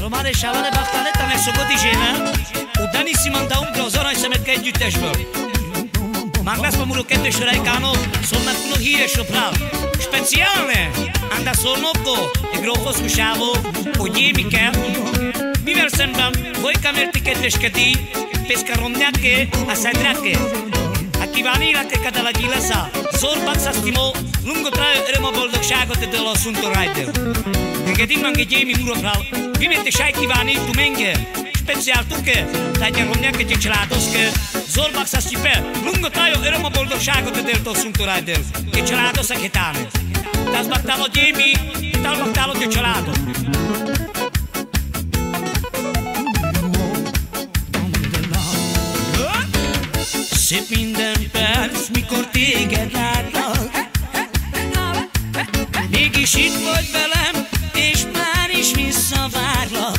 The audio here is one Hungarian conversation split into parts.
Romare és Alare Baktaletta megszokott is én, utáni si mandau un grozona és szemetke együttesből. Maglászma muro kettős rajkáno, szólnak uno híres soprál. Speciálne, anda szolnokko, egy grófos kusávó, hogy émike. Mivel szemben, folyka mérti kedveskedni, pescaromnyake, a szedrake. A kívánilake kadala gyilesza, szorbatsz sztimo, lungo trajo öröm boldogságot ettől a szuntorájtől. Neked imman egy émi muroprál, vimete sáj kívánni, tu menge. Speciál tuke, tájtja romnyake, egy családoszke. Zorbak sa stipe, lungo trajo öröm a boldogságot ettől a szuntorájtől. Egy családosz a ketáne. Tas baktálod émi, tal baktálod egy családot. Szép minden perc, mikor téged látlak. Mégis itt vagy velem, és már is visszavárlak.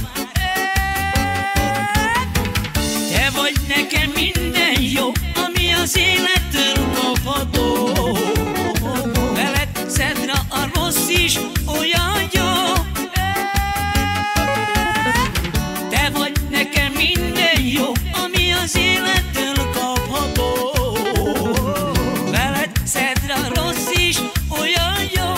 Te vagy nekem minden jó, ami az élettől kapható. Veled szedre a rossz is olyan jó. Te vagy nekem minden jó, ami az élettől kapható. Veled szedre a rossz is olyan jó.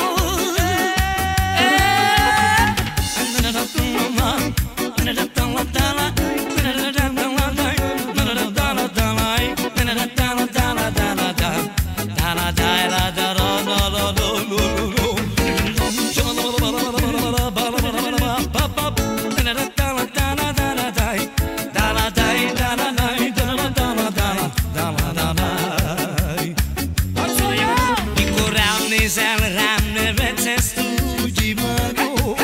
Mikor rám nézel, rám nevetsz, ezt úgy imádom.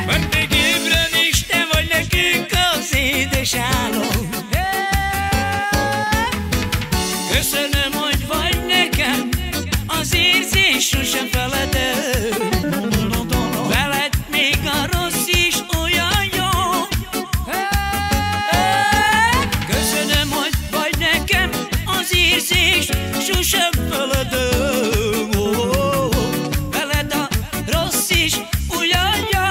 Mert még ébren is te vagy nekünk az édes álom. Köszönöm, hogy vagy nekem, az érzés sosem feledem. Veled még a rossz is olyan jó. Köszönöm, hogy vagy nekem, az érzés sosem feledem. Veled a rossz is olyan jó.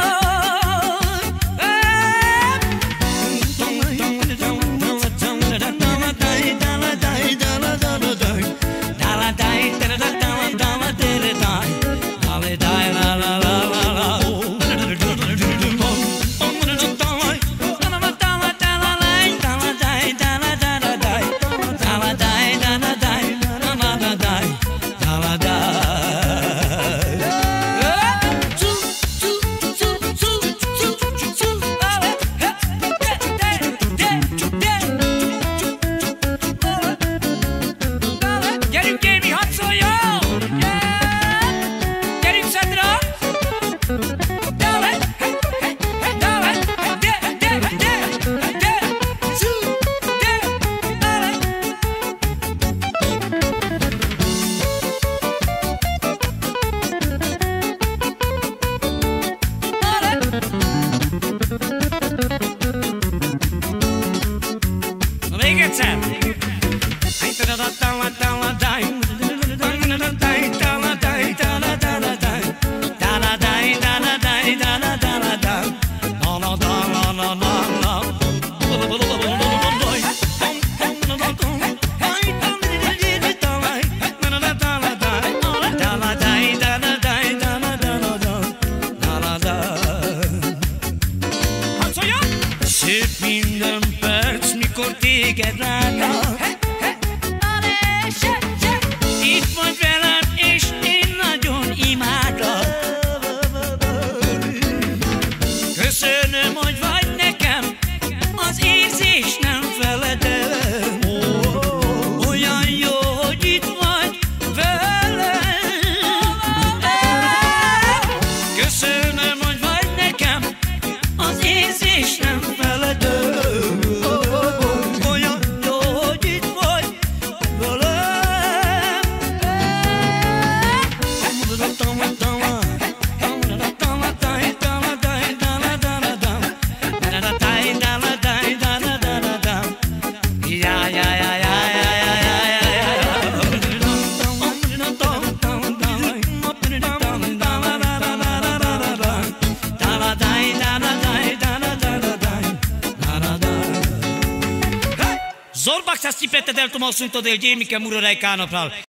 Zorbak sa stipete del tu mosunto del gemi che muro dai cano pral.